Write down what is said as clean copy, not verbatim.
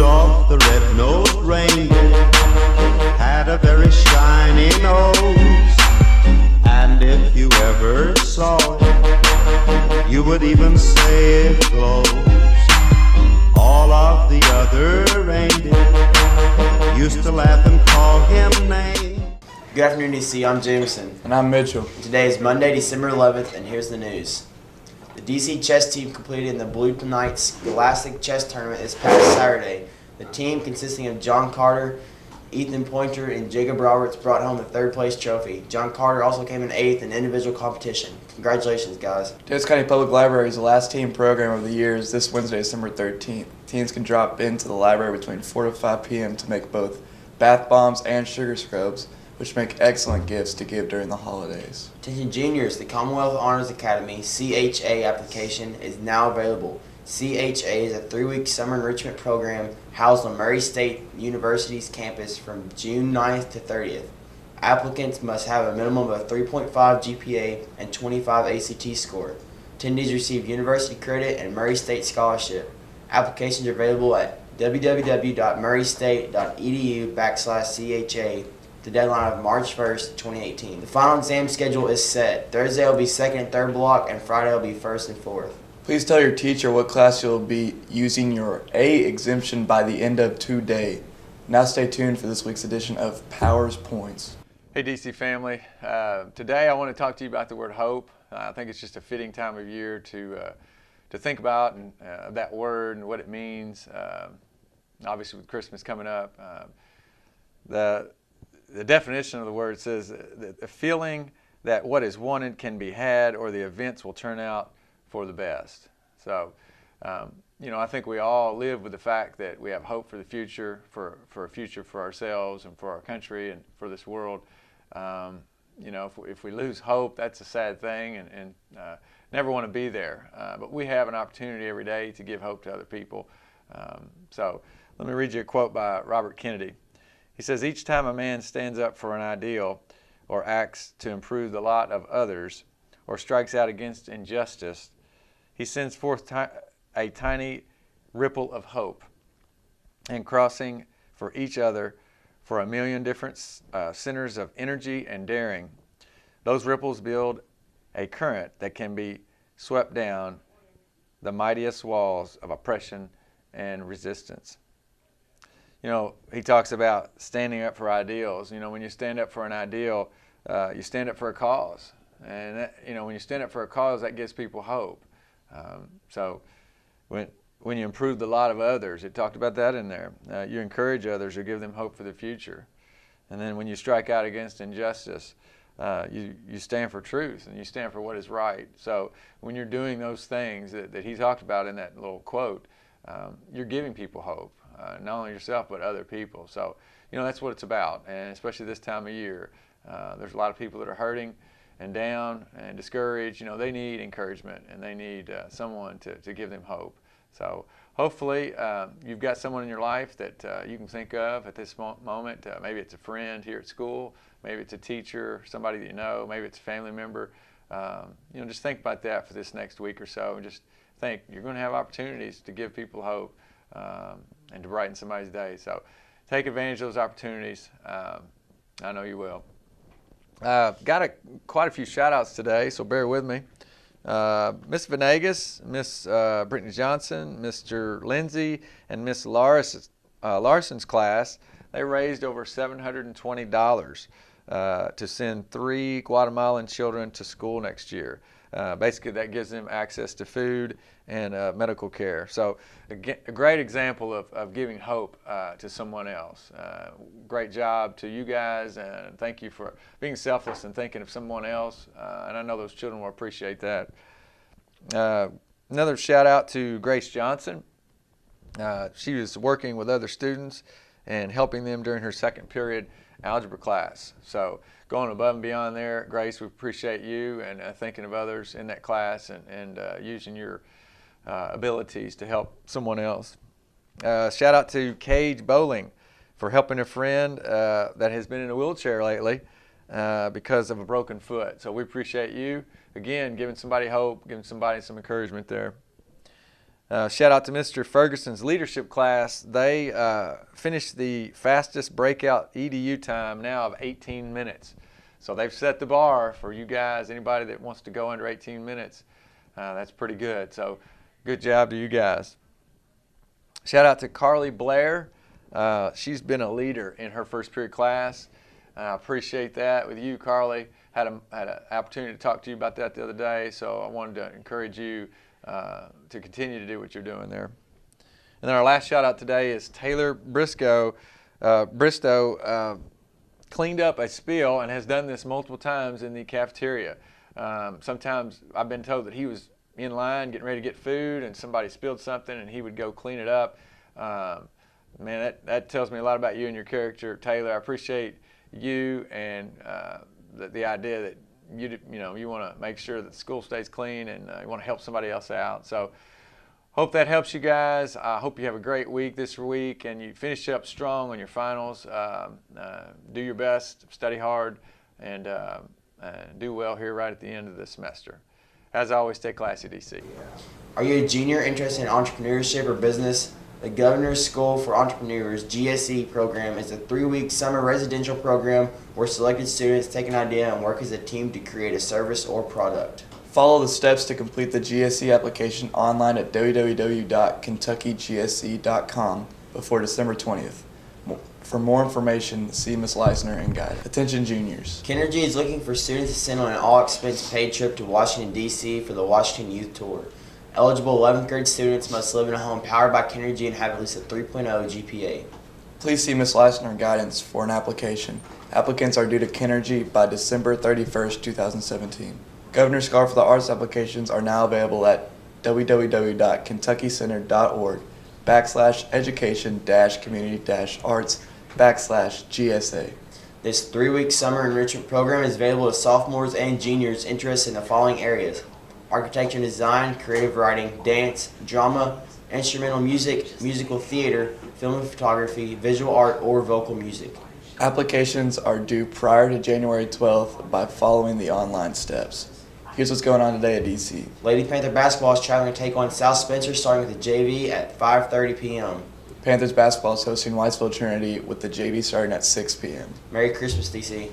Rudolph the red-nosed reindeer had a very shiny nose, and if you ever saw it, you would even say it glows. All of the other reindeer used to laugh and call him names. Good afternoon, DC. I'm Jameson. And I'm Mitchell. Today is Monday, December 11th, and here's the news. The DC chess team completed in the Blue Knights Scholastic Chess Tournament this past Saturday. The team, consisting of John Carter, Ethan Pointer, and Jacob Roberts, brought home the third-place trophy. John Carter also came in 8th in individual competition. Congratulations, guys. Davis County Public Library is the last team program of the year is this Wednesday, December 13th. Teens can drop into the library between 4 to 5 p.m. to make both bath bombs and sugar scrubs, which make excellent gifts to give during the holidays. Attention juniors, the Commonwealth Honors Academy CHA application is now available. CHA is a 3-week summer enrichment program housed on Murray State University's campus from June 9th to 30th. Applicants must have a minimum of a 3.5 GPA and 25 ACT score. Attendees receive university credit and Murray State scholarship. Applications are available at www.murraystate.edu/CHA. The deadline of March 1st, 2018. The final exam schedule is set. Thursday will be 2nd and 3rd block, and Friday will be 1st and 4th. Please tell your teacher what class you'll be using your A exemption by the end of today. Now stay tuned for this week's edition of Powers Points. Hey DC family, today I want to talk to you about the word hope. I think it's just a fitting time of year to think about and, that word and what it means. Obviously with Christmas coming up, the definition of the word says the feeling that what is wanted can be had or the events will turn out for the best. So, I think we all live with the fact that we have hope for the future, for a future for ourselves and for our country and for this world. If we lose hope, that's a sad thing and never want to be there. But we have an opportunity every day to give hope to other people. So let me read you a quote by Robert Kennedy. He says, "Each time a man stands up for an ideal or acts to improve the lot of others or strikes out against injustice, he sends forth a tiny ripple of hope and crossing for each other for a million different centers of energy and daring. Those ripples build a current that can be swept down the mightiest walls of oppression and resistance." He talks about standing up for ideals. When you stand up for an ideal, you stand up for a cause. And that, when you stand up for a cause, that gives people hope. So when you improve the lot of others, it talked about that in there. You encourage others or give them hope for the future. And then when you strike out against injustice, you stand for truth and you stand for what is right. So when you're doing those things that he talked about in that little quote, you're giving people hope. Not only yourself, but other people. So, that's what it's about. And especially this time of year, there's a lot of people that are hurting and down and discouraged. They need encouragement and they need someone to give them hope. So hopefully you've got someone in your life that you can think of at this moment. Maybe it's a friend here at school. Maybe it's a teacher, somebody that you know. Maybe it's a family member. Just think about that for this next week or so and just think you're going to have opportunities to give people hope. And to brighten somebody's day. So take advantage of those opportunities. I know you will. Got quite a few shout outs today, so bear with me. Miss Venegas, Miss Brittany Johnson, Mr. Lindsay, and Miss Larson's class, they raised over $720 to send 3 Guatemalan children to school next year. Basically, that gives them access to food and medical care. So a great example of giving hope to someone else. Great job to you guys, and thank you for being selfless and thinking of someone else. And I know those children will appreciate that. Another shout out to Grace Johnson. She was working with other students and helping them during her second period algebra class. So going above and beyond there, Grace, we appreciate you and thinking of others in that class and using your abilities to help someone else. Shout out to Cage Bowling for helping a friend that has been in a wheelchair lately because of a broken foot. So we appreciate you, again, giving somebody hope, giving somebody some encouragement there. Shout out to Mr. Ferguson's leadership class. They finished the fastest breakout EDU time now of 18 minutes. So they've set the bar for you guys, anybody that wants to go under 18 minutes. That's pretty good. So good job to you guys. Shout out to Carly Blair. She's been a leader in her first period class. I appreciate that with you, Carly. Had an opportunity to talk to you about that the other day, so I wanted to encourage you to continue to do what you're doing there. And then our last shout out today is Taylor Bristow cleaned up a spill and has done this multiple times in the cafeteria. Sometimes I've been told that he was in line getting ready to get food and somebody spilled something and he would go clean it up. Man, that tells me a lot about you and your character, Taylor. I appreciate you and the idea that you want to make sure that the school stays clean and you want to help somebody else out. So hope that helps you guys. I hope you have a great week this week and you finish up strong on your finals. Do your best, study hard, and do well here right at the end of the semester. As always, stay classy, DC. Are you a junior interested in entrepreneurship or business? The Governor's School for Entrepreneurs GSE program is a 3-week summer residential program where selected students take an idea and work as a team to create a service or product. Follow the steps to complete the GSE application online at www.kentuckygsc.com before December 20th. For more information, see Ms. Leisner and guide. Attention juniors. Kennergy is looking for students to send on an all-expense paid trip to Washington, D.C. for the Washington Youth Tour. Eligible 11th grade students must live in a home powered by Kennergy and have at least a 3.0 GPA. Please see Ms. Leisner guidance for an application. Applicants are due to Kennergy by December 31st, 2017. Governor's Scholar for the Arts applications are now available at www.kentuckycenter.org/education-community-arts/GSA. This 3-week summer enrichment program is available to sophomores and juniors interested in the following areas: architecture and design, creative writing, dance, drama, instrumental music, musical theater, film and photography, visual art, or vocal music. Applications are due prior to January 12th by following the online steps. Here's what's going on today at DC. Lady Panther basketball is traveling to take on South Spencer starting with the JV at 5:30 p.m. Panthers basketball is hosting Whitesville Trinity with the JV starting at 6 p.m. Merry Christmas, DC.